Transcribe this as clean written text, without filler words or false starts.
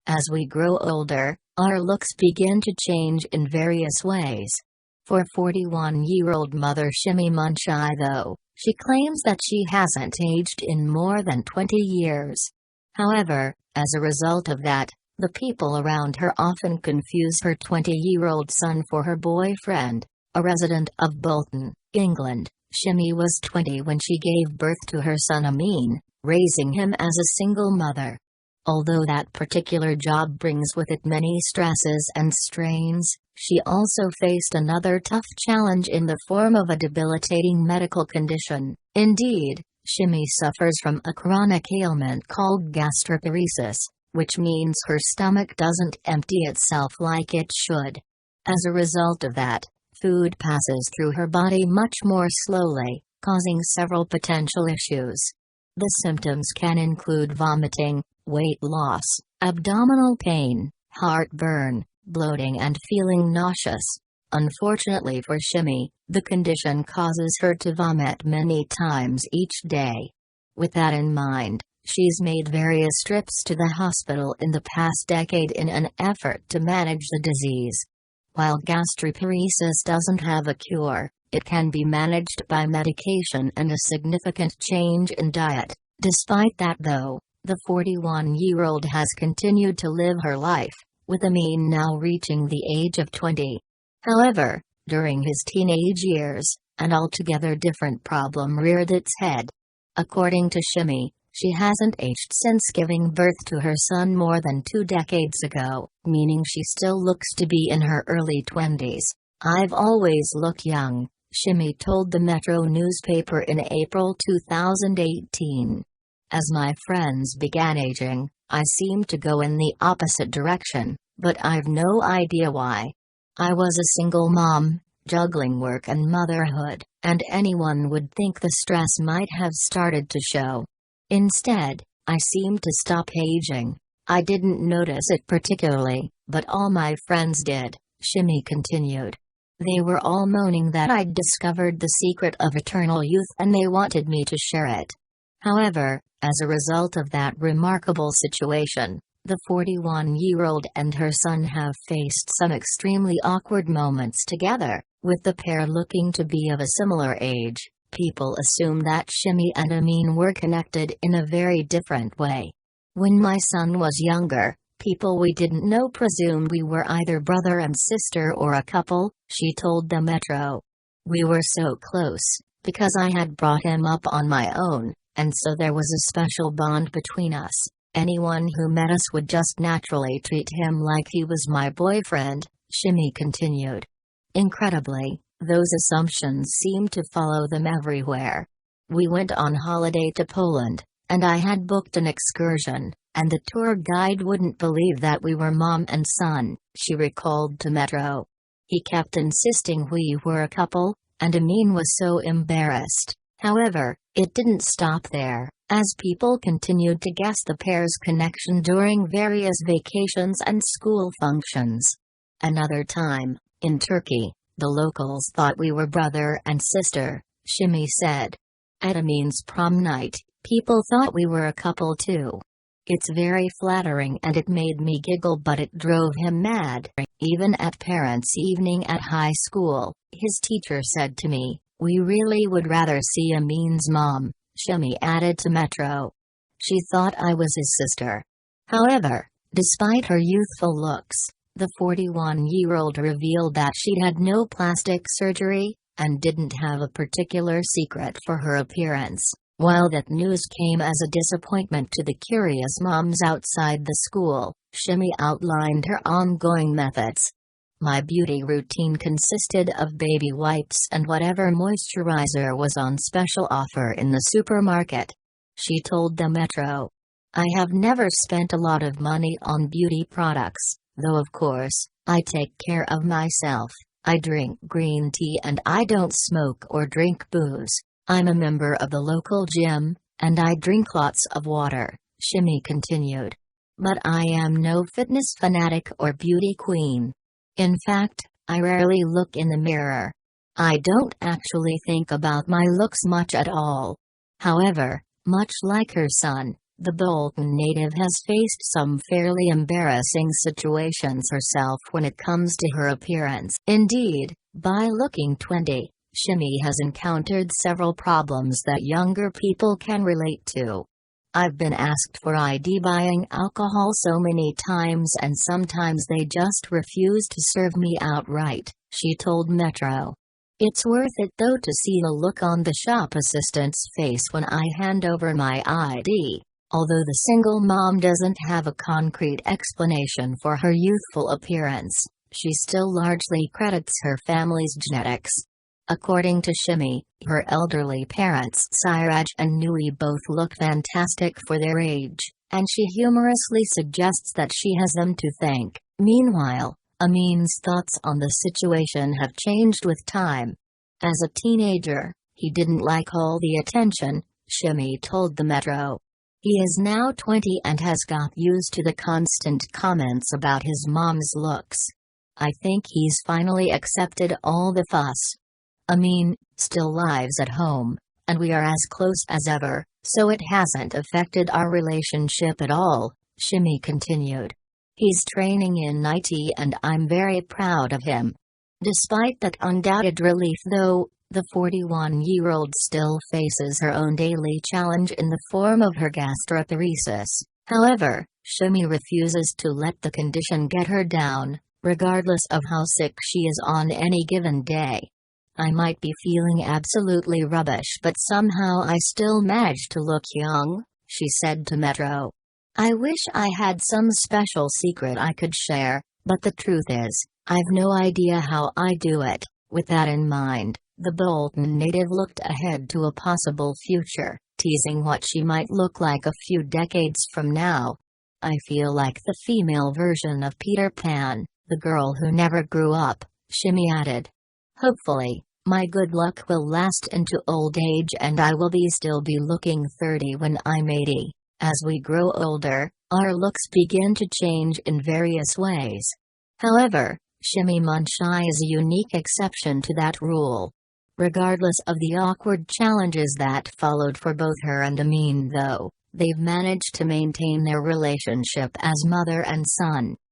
As we grow older, our looks begin to change in various ways. For 41-year-old mother Shimmi Munshi though, she claims that she hasn't aged in more than 20 years. However, as a result of that, the people around her often confuse her 20-year-old son for her boyfriend. A resident of Bolton, England, Shimmi was 20 when she gave birth to her son Amin, raising him as a single mother. Although that particular job brings with it many stresses and strains, she also faced another tough challenge in the form of a debilitating medical condition. Indeed, Shimmi suffers from a chronic ailment called gastroparesis, which means her stomach doesn't empty itself like it should. As a result of that, food passes through her body much more slowly, causing several potential issues. The symptoms can include vomiting, weight loss, abdominal pain, heartburn, bloating and feeling nauseous. Unfortunately for Shimmi, the condition causes her to vomit many times each day. With that in mind, she's made various trips to the hospital in the past decade in an effort to manage the disease. While gastroparesis doesn't have a cure, it can be managed by medication and a significant change in diet. Despite that though, the 41-year-old has continued to live her life, with Amin now reaching the age of 20. However, during his teenage years, an altogether different problem reared its head. According to Shimmi, she hasn't aged since giving birth to her son more than 2 decades ago, meaning she still looks to be in her early 20s. "I've always looked young," Shimmi told the Metro newspaper in April 2018. "As my friends began aging, I seemed to go in the opposite direction, but I've no idea why. I was a single mom, juggling work and motherhood, and anyone would think the stress might have started to show. Instead, I seemed to stop aging. I didn't notice it particularly, but all my friends did," Shimmi continued. "They were all moaning that I'd discovered the secret of eternal youth and they wanted me to share it." However, as a result of that remarkable situation, the 41-year-old and her son have faced some extremely awkward moments together, with the pair looking to be of a similar age. People assume that Shimmi and Amin were connected in a very different way. "When my son was younger, people we didn't know presumed we were either brother and sister or a couple," she told the Metro. "We were so close, because I had brought him up on my own, and so there was a special bond between us. Anyone who met us would just naturally treat him like he was my boyfriend," Shimmi continued. Incredibly, those assumptions seem to follow them everywhere. "We went on holiday to Poland, and I had booked an excursion, and the tour guide wouldn't believe that we were mom and son," she recalled to Metro. "He kept insisting we were a couple, and Amin was so embarrassed." However, it didn't stop there, as people continued to guess the pair's connection during various vacations and school functions. "Another time, in Turkey, the locals thought we were brother and sister," Shimmi said. "At Amin's prom night, people thought we were a couple too. It's very flattering and it made me giggle, but it drove him mad. Even at parents' evening at high school, his teacher said to me, 'We really would rather see Amin's mom,'" Shimmi added to Metro. She thought I was his sister. However, despite her youthful looks, the 41-year-old revealed that she'd had no plastic surgery, and didn't have a particular secret for her appearance. While that news came as a disappointment to the curious moms outside the school, Shimmi outlined her ongoing methods. "My beauty routine consisted of baby wipes and whatever moisturizer was on special offer in the supermarket," she told the Metro. "I have never spent a lot of money on beauty products, though of course, I take care of myself. I drink green tea and I don't smoke or drink booze. I'm a member of the local gym, and I drink lots of water," Shimmi continued. "But I am no fitness fanatic or beauty queen. In fact, I rarely look in the mirror. I don't actually think about my looks much at all." However, much like her son, The Bolton native has faced some fairly embarrassing situations herself when it comes to her appearance. Indeed, by looking 20, Shimmi has encountered several problems that younger people can relate to. "I've been asked for ID buying alcohol so many times and sometimes they just refuse to serve me outright," she told Metro. "It's worth it though to see the look on the shop assistant's face when I hand over my ID." Although the single mom doesn't have a concrete explanation for her youthful appearance, she still largely credits her family's genetics. According to Shimmi, her elderly parents Siraj and Nui both look fantastic for their age, and she humorously suggests that she has them to thank. Meanwhile, Amin's thoughts on the situation have changed with time. As a teenager, he didn't like all the attention, Shimmi told the Metro. He is now 20 and has got used to the constant comments about his mom's looks. "I think he's finally accepted all the fuss. Amin still lives at home, and we are as close as ever, so it hasn't affected our relationship at all," Shimmi continued. "He's training in IT and I'm very proud of him." Despite that undoubted relief though, the 41-year-old still faces her own daily challenge in the form of her gastroparesis. However, Shimmi refuses to let the condition get her down, regardless of how sick she is on any given day. "I might be feeling absolutely rubbish but somehow I still manage to look young," she said to Metro. "I wish I had some special secret I could share, but the truth is, I've no idea how I do it." With that in mind, the Bolton native looked ahead to a possible future, teasing what she might look like a few decades from now. "I feel like the female version of Peter Pan, the girl who never grew up," Shimmi added. "Hopefully, my good luck will last into old age and I will still be looking 30 when I'm 80. As we grow older, our looks begin to change in various ways." However, Shimmi Munshi is a unique exception to that rule. Regardless of the awkward challenges that followed for both her and Amin though, they've managed to maintain their relationship as mother and son.